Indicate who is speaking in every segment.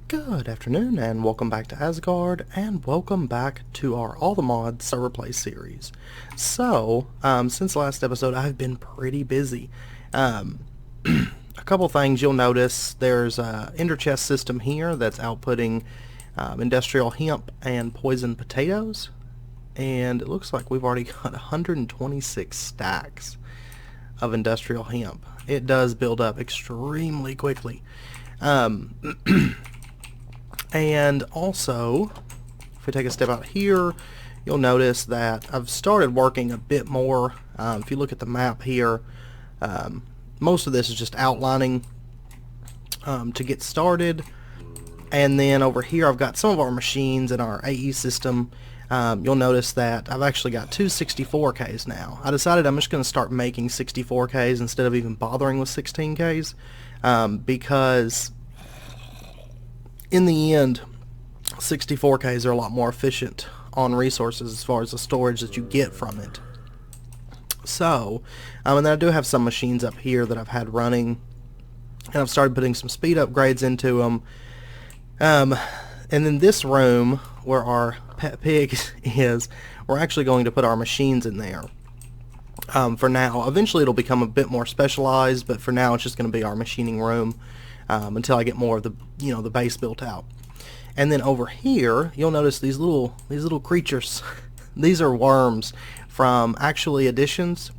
Speaker 1: Good afternoon and welcome back to Asgard and welcome back to our All the Mods Server Play series. So, since last episode I've been pretty busy. A couple things you'll notice, there's a ender chest system here that's outputting industrial hemp and poison potatoes, and it looks like we've already got 126 stacks of industrial hemp. It does build up extremely quickly. And also, if we take a step out here, you'll notice that I've started working a bit more. If you look at the map here, most of this is just outlining to get started. And then over here I've got some of our machines in our AE system. You'll notice that I've actually got two 64Ks now. I decided I'm just going to start making 64Ks instead of even bothering with 16Ks, because in the end 64Ks are a lot more efficient on resources as far as the storage that you get from it. So, and then I do have some machines up here that I've had running, and I've started putting some speed upgrades into them. And then this room where our pet pig is, we're actually going to put our machines in there. For now, eventually it'll become a bit more specialized, but for now it's just going to be our machining room until I get more of the the base built out. And then over here, you'll notice these little creatures. These are worms from actually additions,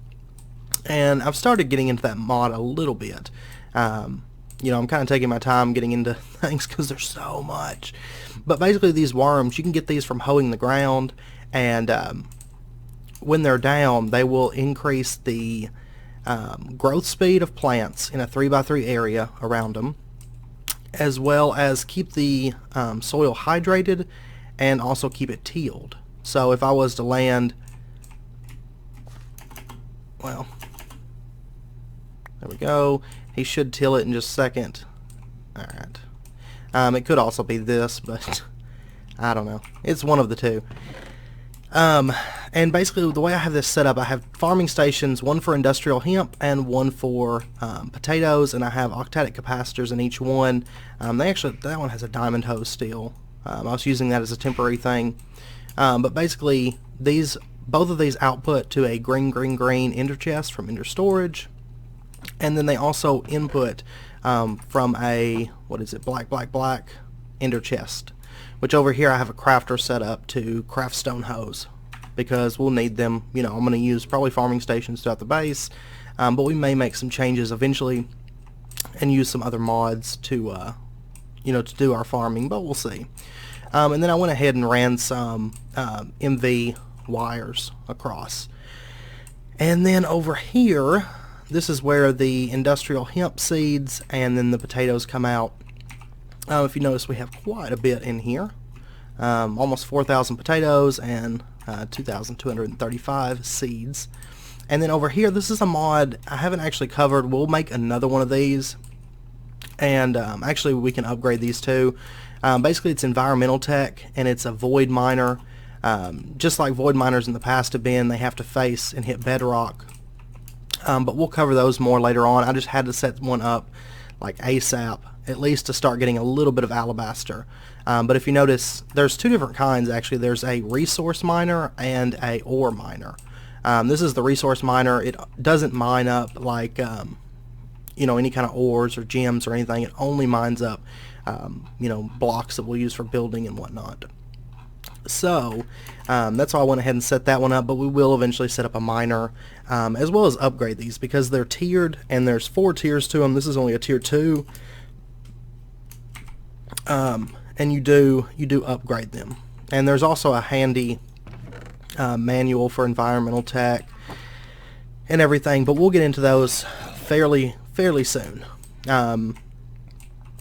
Speaker 1: and I've started getting into that mod a little bit. I'm kind of taking my time getting into things because there's so much. But basically these worms, you can get these from hoeing the ground, and when they're down, they will increase the growth speed of plants in a 3x3 area around them, as well as keep the soil hydrated and also keep it tilled. So if I was to land, well, there we go. He should till it in just a second. Alright. It could also be this, but I don't know. It's one of the two. And basically the way I have this set up, I have farming stations, one for industrial hemp and one for potatoes, and I have octatic capacitors in each one. That one has a diamond hose still. I was using that as a temporary thing. But basically both of these output to a green ender chest from ender storage, and then they also input from a, black ender chest, which over here I have a crafter set up to craft stone hose, because we'll need them. I'm going to use probably farming stations throughout the base, but we may make some changes eventually and use some other mods to to do our farming, but we'll see. And then I went ahead and ran some MV wires across. And then over here, this is where the industrial hemp seeds and then the potatoes come out. If you notice, we have quite a bit in here. Almost 4,000 potatoes and 2,235 seeds. And then over here, this is a mod I haven't actually covered. We'll make another one of these, and actually we can upgrade these too. Basically it's environmental tech, and it's a void miner. Just like void miners in the past have been, they have to face and hit bedrock. But we'll cover those more later on. I just had to set one up like ASAP, at least to start getting a little bit of alabaster. But if you notice, there's two different kinds actually. There's a resource miner and a ore miner. This is the resource miner. It doesn't mine up like any kind of ores or gems or anything. It only mines up blocks that we'll use for building and whatnot. So that's why I went ahead and set that one up, but we will eventually set up a miner, as well as upgrade these, because they're tiered, and there's 4 tiers to them. This is only a tier 2, and you do upgrade them. And there's also a handy manual for environmental tech and everything, but we'll get into those fairly soon.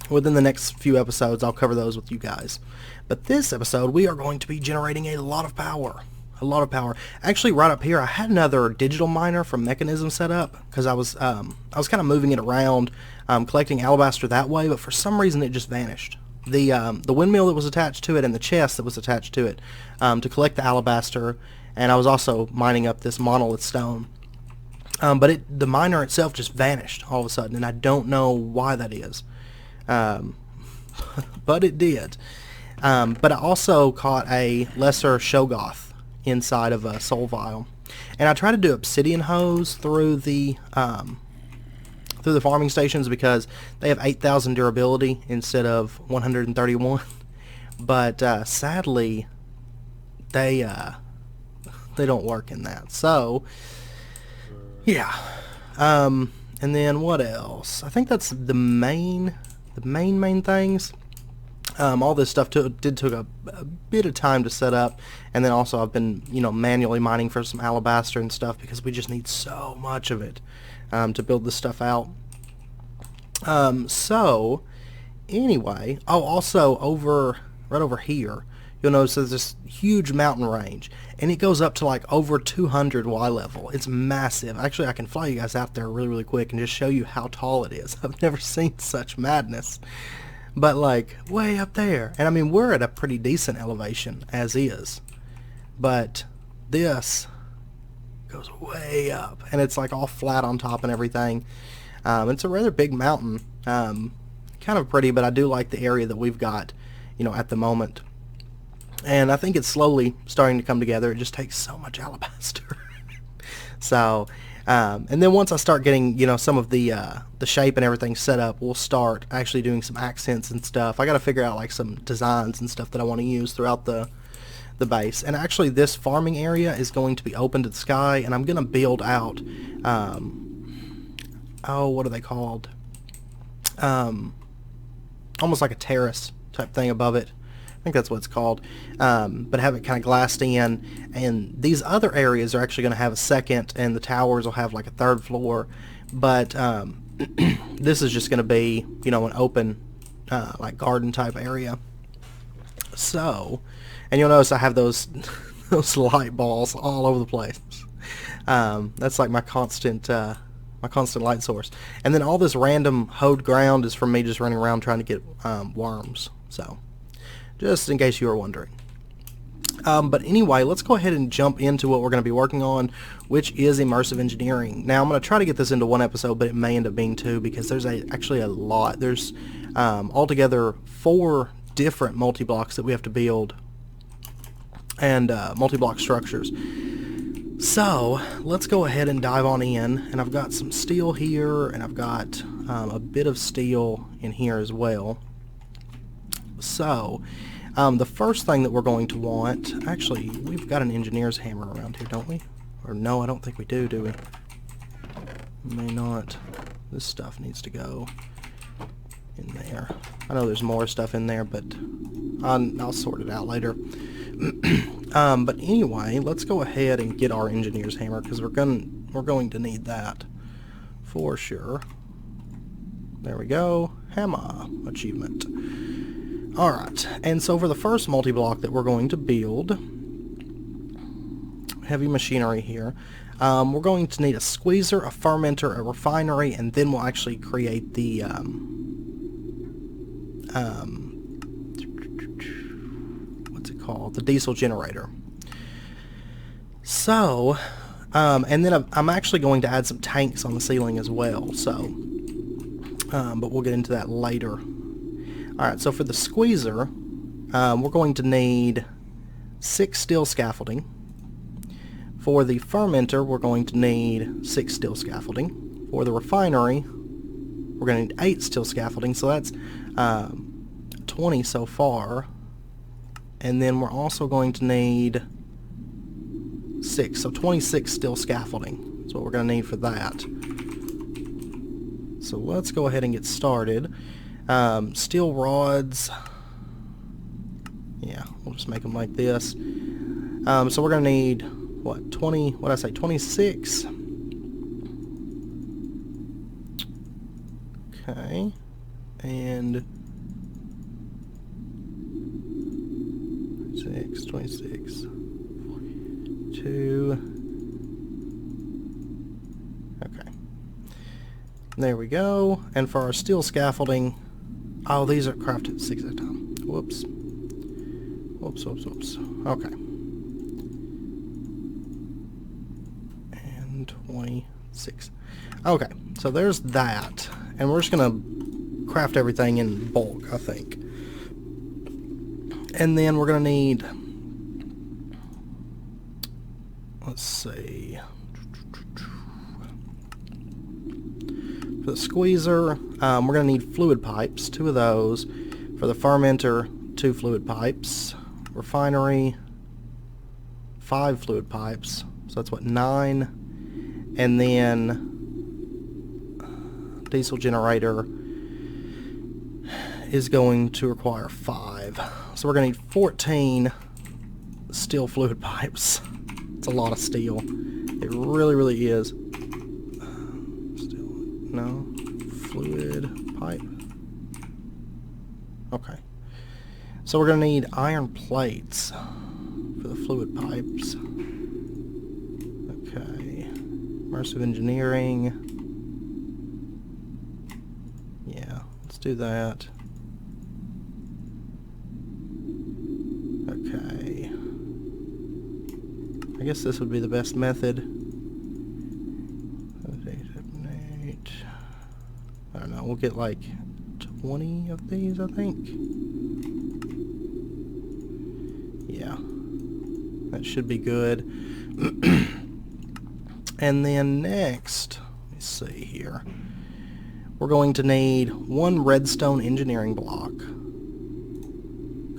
Speaker 1: Within the next few episodes, I'll cover those with you guys. But this episode, we are going to be generating a lot of power. Actually, right up here, I had another digital miner from Mechanism set up, because I was kind of moving it around, collecting alabaster that way, but for some reason it just vanished. The windmill that was attached to it and the chest that was attached to it to collect the alabaster, and I was also mining up this monolith stone. But the miner itself just vanished all of a sudden, and I don't know why that is. but it did. But I also caught a lesser Shogoth inside of a soul vial. And I tried to do obsidian hose through the farming stations because they have 8,000 durability instead of 131. But sadly, they don't work in that. So yeah. And then what else? I think that's the main things. All this stuff did took a bit of time to set up, and then also I've been manually mining for some alabaster and stuff because we just need so much of it to build this stuff out. So anyway, also right over here, you'll notice there's this huge mountain range, and it goes up to like over 200 Y level. It's massive. Actually, I can fly you guys out there really quick and just show you how tall it is. I've never seen such madness. But like way up there, and I mean we're at a pretty decent elevation as is, but this goes way up, and it's like all flat on top and everything. It's a rather big mountain, kind of pretty, but I do like the area that we've got, at the moment. And I think it's slowly starting to come together. It just takes so much alabaster. So, and then once I start getting, some of the shape and everything set up, we'll start actually doing some accents and stuff. I got to figure out like some designs and stuff that I want to use throughout the base. And actually this farming area is going to be open to the sky, and I'm going to build out, what are they called? Almost like a terrace type thing above it. I think that's what it's called, but have it kind of glassed in, and these other areas are actually going to have a second, and the towers will have like a third floor, but this is just going to be an open like garden type area. So, and you'll notice I have those those light balls all over the place. That's like my constant light source, and then all this random hoed ground is from me just running around trying to get worms. So just in case you were wondering. But anyway, let's go ahead and jump into what we're going to be working on, which is immersive engineering. Now, I'm going to try to get this into one episode, but it may end up being two because there's actually a lot. There's altogether 4 different multi-blocks that we have to build, and multi-block structures. So let's go ahead and dive on in. And I've got some steel here, and I've got a bit of steel in here as well. So, the first thing that we're going to want, actually, we've got an engineer's hammer around here, don't we? Or no, I don't think we do we? May not. This stuff needs to go in there. I know there's more stuff in there, but I'll sort it out later. But anyway, let's go ahead and get our engineer's hammer, because we're going to need that for sure. There we go. Hammer achievement. Alright, and so for the first multi-block that we're going to build, heavy machinery here, we're going to need a squeezer, a fermenter, a refinery, and then we'll actually create the what's it called? The diesel generator. So, and then I'm actually going to add some tanks on the ceiling as well, so, but we'll get into that later. Alright, so for the squeezer, we're going to need 6 steel scaffolding. For the fermenter, we're going to need 6 steel scaffolding. For the refinery, we're going to need 8 steel scaffolding, so that's 20 so far. And then we're also going to need 6, so 26 steel scaffolding. That's what we're going to need for that. So let's go ahead and get started. Steel rods, yeah, we'll just make them like this. So we're going to need, what, 20, what did I say, 26? Okay, and 26, 42, okay. There we go, and for our steel scaffolding, oh, these are crafted 6 at a time. Whoops. Whoops. Okay. And 26. Okay, so there's that. And we're just going to craft everything in bulk, I think. And then we're going to need, let's see, for the squeezer, we're going to need fluid pipes, 2 of those. For the fermenter, 2 fluid pipes. Refinery, 5 fluid pipes, so that's what, 9. And then diesel generator is going to require 5. So we're going to need 14 steel fluid pipes. It's a lot of steel. It really, really is. Steel, no, fluid pipe. Okay. So we're going to need iron plates for the fluid pipes. Okay. Immersive Engineering. Yeah, let's do that. Okay. I guess this would be the best method. I don't know, we'll get like 20 of these, I think. Yeah, that should be good. And then next, let me see here. We're going to need 1 redstone engineering block.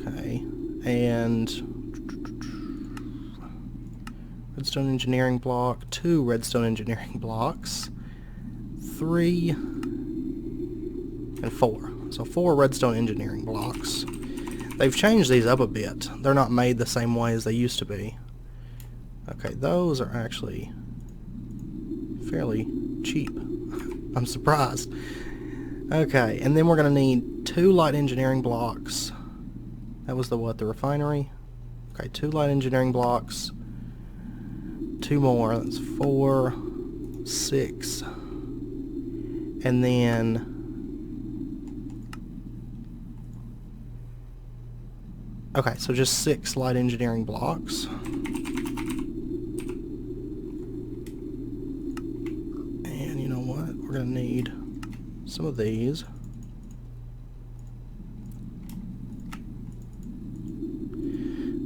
Speaker 1: Okay, and redstone engineering block, 2 redstone engineering blocks, 3 and 4. So 4 redstone engineering blocks. They've changed these up a bit. They're not made the same way as they used to be. Okay, those are actually fairly cheap. I'm surprised. Okay, and then we're going to need 2 light engineering blocks. That was the what? The refinery? Okay, 2 light engineering blocks. 2 more. That's 4, 6. And then okay, so just 6 light engineering blocks. And you know what? We're going to need some of these.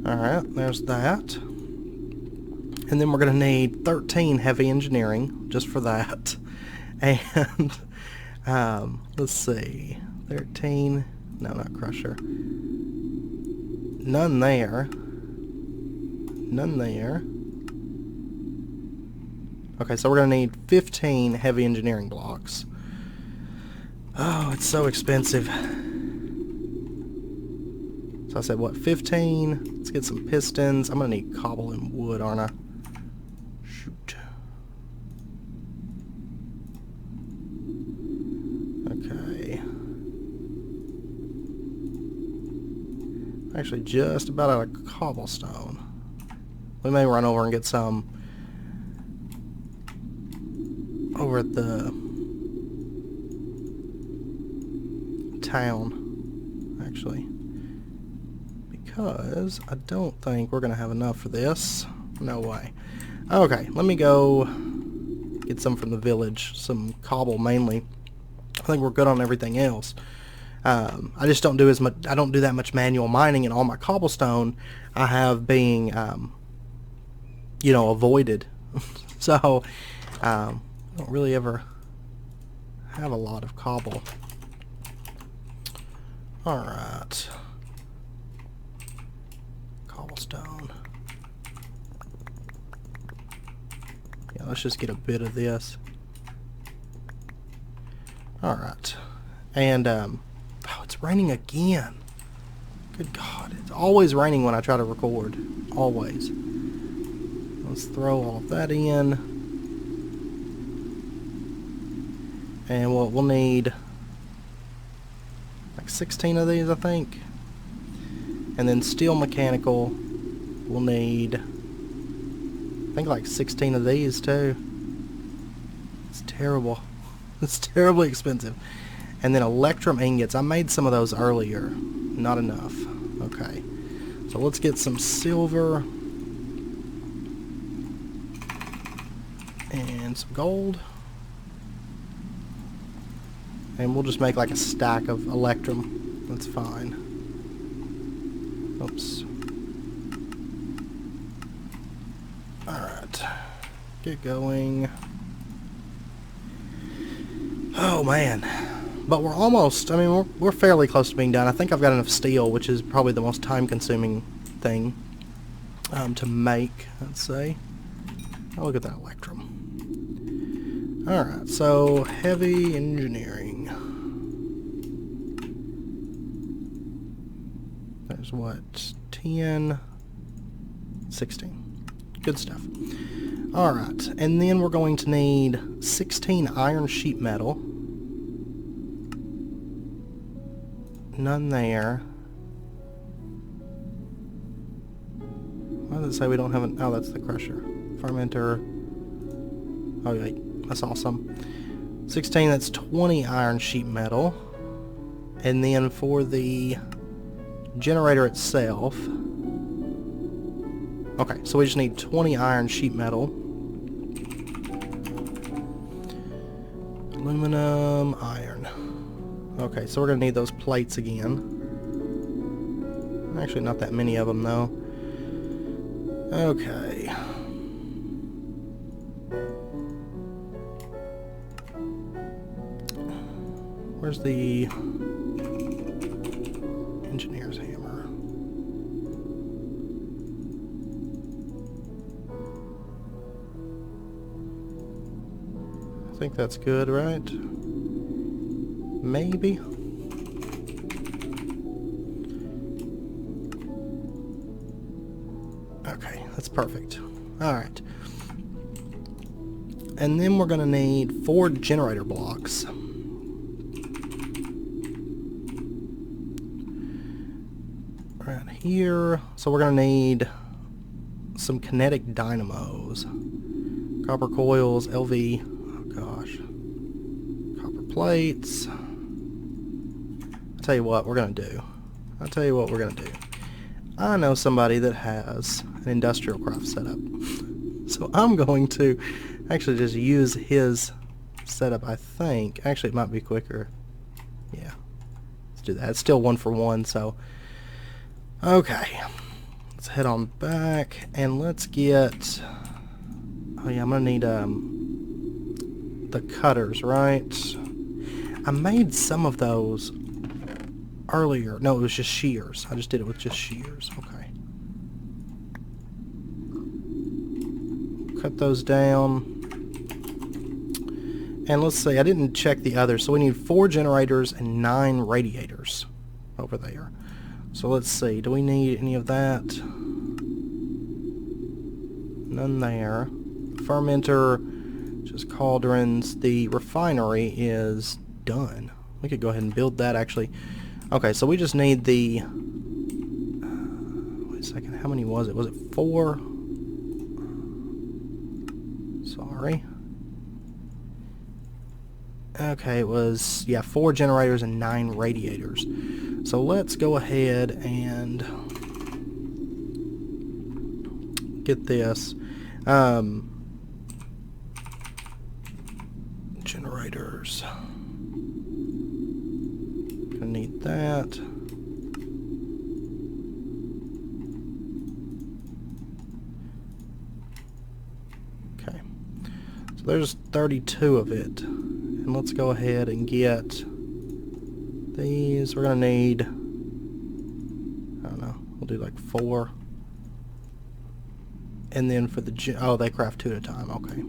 Speaker 1: Alright, there's that. And then we're going to need 13 heavy engineering, just for that. And, let's see, 13, no, not crusher. None there. None there. Okay, so we're going to need 15 heavy engineering blocks. Oh, it's so expensive. So I said, what, 15? Let's get some pistons. I'm going to need cobble and wood, aren't I? Shoot. Okay. Actually, just about out of cobblestone. We may run over and get some over at the town, actually, because I don't think we're going to have enough for this. No way. Okay, let me go get some from the village, some cobble mainly. I think we're good on everything else. I just don't do as much. I don't do that much manual mining, and all my cobblestone I have being, you know, avoided. So I don't really ever have a lot of cobble. All right, cobblestone. Yeah, let's just get a bit of this. All right, and oh, it's raining again. Good God, it's always raining when I try to record. Always. Let's throw all of that in. And we'll need like 16 of these, I think. And then steel mechanical, we'll need, I think, like 16 of these too. It's terrible. It's terribly expensive. And then electrum ingots. I made some of those earlier. Not enough. Okay. So let's get some silver. And some gold. And we'll just make like a stack of electrum. That's fine. Oops. Alright. Get going. Oh man. But we're almost, I mean, we're fairly close to being done. I think I've got enough steel, which is probably the most time-consuming thing to make, let's say. Oh, look at that electrum. Alright, so heavy engineering. There's what? 10, 16. Good stuff. Alright, and then we're going to need 16 iron sheet metal. None there. Why does it say we don't have an... Oh, that's the crusher. Fermenter. Oh, wait. That's awesome. 16, that's 20 iron sheet metal. And then for the generator itself... Okay, so we just need 20 iron sheet metal. Aluminum, iron. Okay, so we're going to need those plates again. Actually, not that many of them, though. Okay. Where's the engineer's hammer? I think that's good, right? Maybe. Okay, that's perfect. Alright. And then we're going to need 4 generator blocks. Right here. So we're going to need some kinetic dynamos. Copper coils, LV. Oh gosh. Copper plates. I'll tell you what we're going to do. I know somebody that has an industrial craft setup. So I'm going to actually just use his setup, I think. Actually, it might be quicker. Yeah. Let's do that. It's still 1 for 1, so... Okay. Let's head on back, and let's get... Oh yeah, I'm going to need the cutters, right? I made some of those earlier. No, it was just shears. I just did it with just shears. Okay. Cut those down. And let's see, I didn't check the others. So we need 4 generators and 9 radiators over there. So let's see, do we need any of that? None there. Fermenter, just cauldrons. The refinery is done. We could go ahead and build that actually. Okay, so we just need the... wait a second, how many was it? Was it 4? Sorry. Okay, it was, yeah, 4 generators and 9 radiators. So let's go ahead and get this. Generators. Gonna need that. Okay. So there's 32 of it. And let's go ahead and get these. We're gonna need, I don't know, we'll do like 4. And then for the, oh, they craft 2 at a time, okay.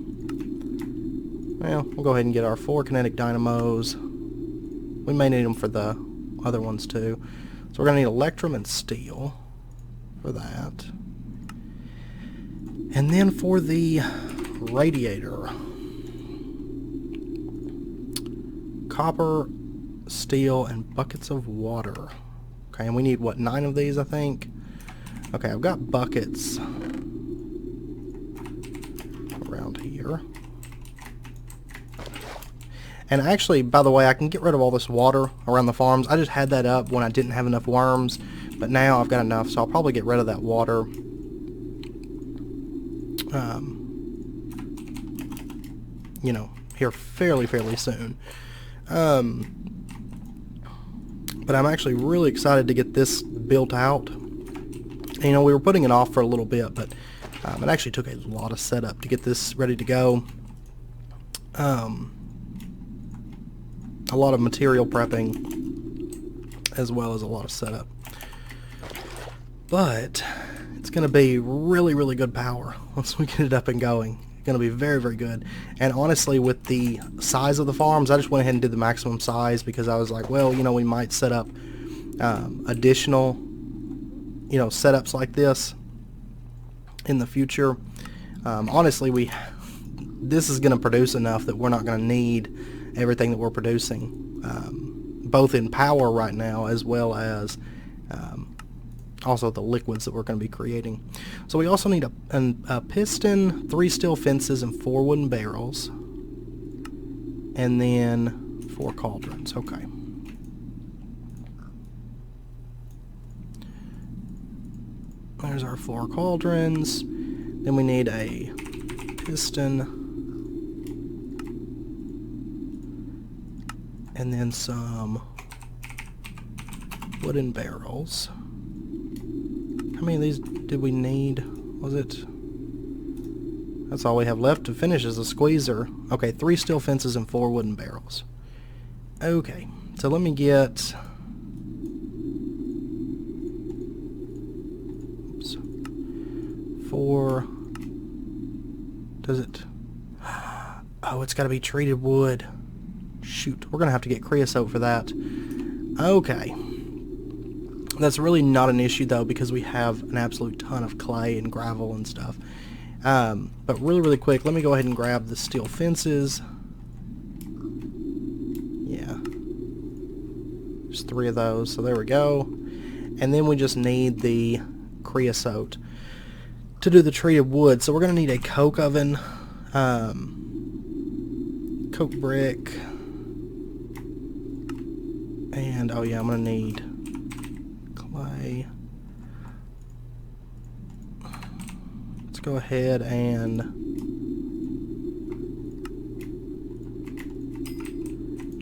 Speaker 1: Well, we'll go ahead and get our 4 kinetic dynamos. We may need them for the other ones too. So we're gonna need electrum and steel for that. And then for the radiator, copper, steel, and buckets of water. Okay, and we need, what, 9 of these, I think? Okay, I've got buckets around here. And actually, by the way, I can get rid of all this water around the farms. I just had that up when I didn't have enough worms, but now I've got enough, so I'll probably get rid of that water. You know, here fairly soon. But I'm actually really excited to get this built out. And, you know, we were putting it off for a little bit, but it actually took a lot of setup to get this ready to go. A lot of material prepping, as well as a lot of setup. But it's going to be really, really good power once we get it up and going. It's going to be very, very good. And honestly, with the size of the farms, I just went ahead and did the maximum size because I was like, well, you know, we might set up additional, you know, setups like this in the future. Honestly, this is going to produce enough that we're not going to need everything that we're producing, both in power right now as well as also the liquids that we're going to be creating. So we also need a piston, 3 steel fences, and 4 wooden barrels, and then 4 cauldrons. Okay. There's our 4 cauldrons. Then we need a piston, and then some wooden barrels. How many of these did we need? Was it? That's all we have left to finish is a squeezer. Okay, 3 steel fences and 4 wooden barrels. Okay, so let me get... Oops. 4... Does it... Oh, it's got to be treated wood. Shoot, we're going to have to get creosote for that. Okay. That's really not an issue, though, because we have an absolute ton of clay and gravel and stuff. But really, really quick, let me go ahead and grab the steel fences. Yeah. There's 3 of those, so there we go. And then we just need the creosote to do the treated wood. So we're going to need a coke oven, coke brick, and, oh yeah, I'm going to need clay. Let's go ahead and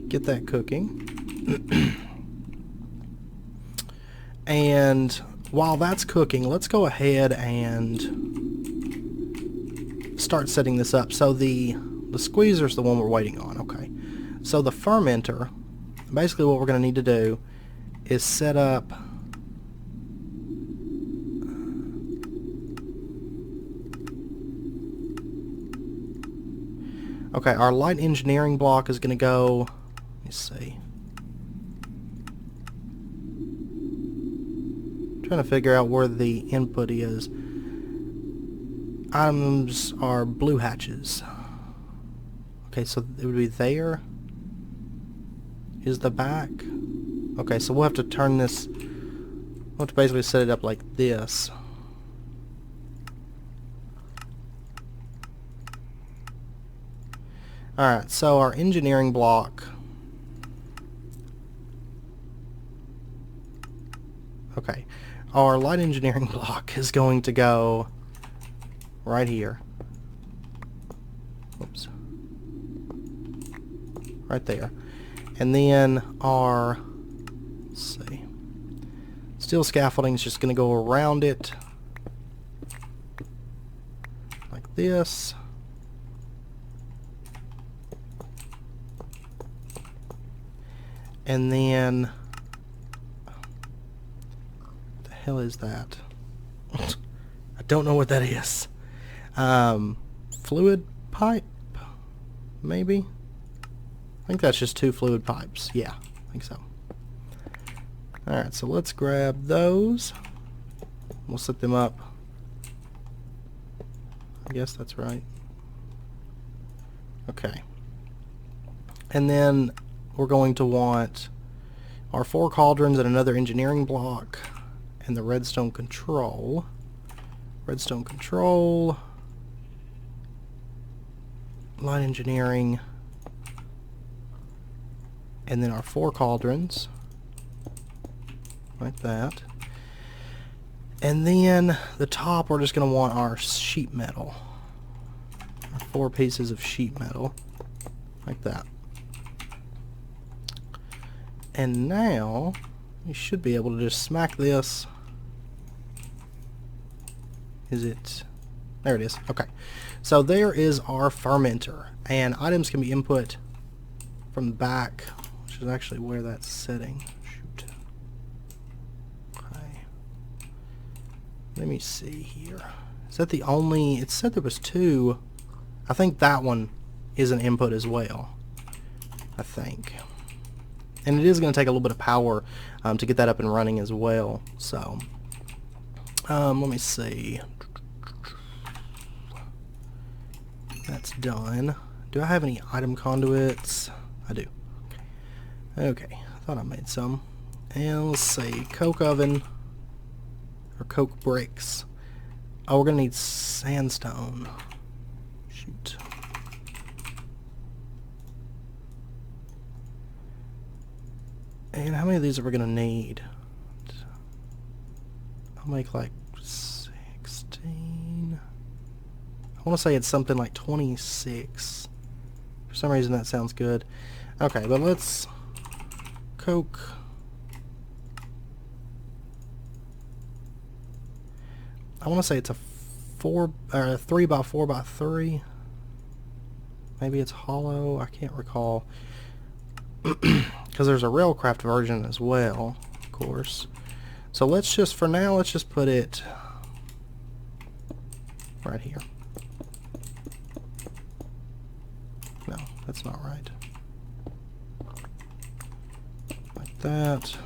Speaker 1: get that cooking. And while that's cooking, let's go ahead and start setting this up. So the squeezer's the one we're waiting on. Okay. So the fermenter, basically what we're going to need to do is set up okay, our light engineering block is going to go, let me see, trying to figure out where the input is. Items are blue hatches. Okay, so it would be there is the back. Okay, so we'll have to turn this, we'll have to basically set it up like this. Alright, so our engineering block, okay, our light engineering block is going to go right here. Oops. Right there. And then our, let's see, steel scaffolding is just going to go around it like this. And then, what the hell is that? I don't know what that is. Fluid pipe, maybe? I think that's just 2 fluid pipes. Yeah, I think so. Alright, so let's grab those. We'll set them up. I guess that's right. Okay. And then we're going to want our 4 cauldrons and another engineering block and the redstone control. Redstone control, light engineering, and then our 4 cauldrons, like that. And then the top, we're just going to want our sheet metal, our 4 pieces of sheet metal, like that. And now we should be able to just smack this Is it? There it is. Okay. So there is our fermenter. And items can be input from the back, which is actually where that's sitting. Shoot. Okay. Let me see here. Is that the only... It said there was two. I think that one is an input as well. I think. And it is going to take a little bit of power to get that up and running as well. So, let me see. That's done. Do I have any item conduits? I do. Okay, I thought I made some. And let's see, coke oven or coke bricks. Oh, we're going to need sandstone. Shoot. And how many of these are we going to need? I'll make like 16. I want to say it's something like 26. For some reason that sounds good. Okay, but let's coke. I want to say it's a 3 by 4 by 3. Maybe it's hollow. I can't recall. Because there's a railcraft version as well, of course. So let's just, for now, let's just put it right here. No, that's not right. Like that.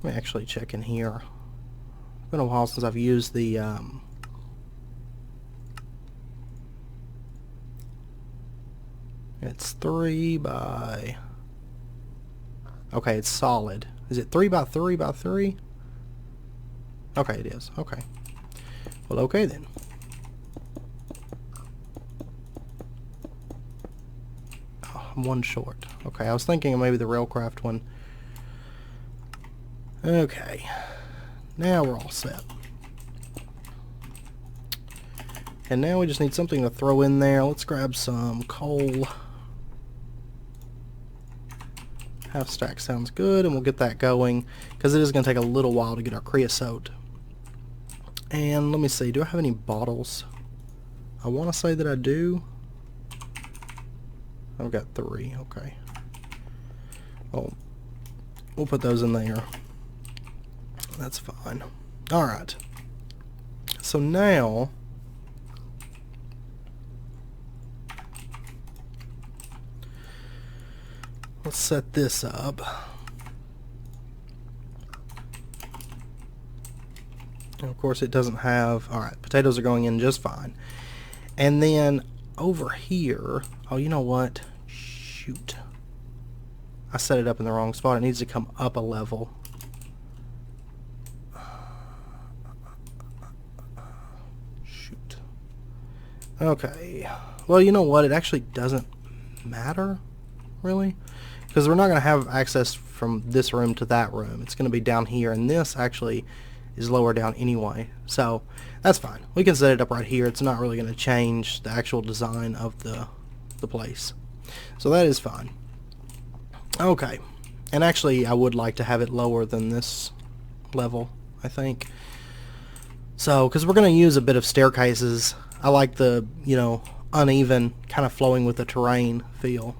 Speaker 1: Let me actually check in here. It's been a while since I've used the it's 3 by... Okay, it's solid. Is it 3 by 3 by 3? Okay, it is. Okay. Well, okay then. Oh, I'm one short. Okay, I was thinking of maybe the railcraft one. Okay. Now we're all set. And now we just need something to throw in there. Let's grab some coal. Half stack sounds good, and we'll get that going because it is going to take a little while to get our creosote. And let me see, do I have any bottles? I want to say that I do. I've got 3, okay. Well, we'll put those in there. That's fine. Alright. So now... let's set this up. And of course it doesn't have... Alright, potatoes are going in just fine. And then over here... Oh, you know what? Shoot. I set it up in the wrong spot. It needs to come up a level. Shoot. Okay. Well, you know what? It actually doesn't matter, really. Because we're not going to have access from this room to that room. It's going to be down here, and this actually is lower down anyway. So that's fine. We can set it up right here. It's not really going to change the actual design of the place. So that is fine. Okay. And actually, I would like to have it lower than this level, I think. So, because we're going to use a bit of staircases. I like the, you know, uneven, kind of flowing with the terrain feel.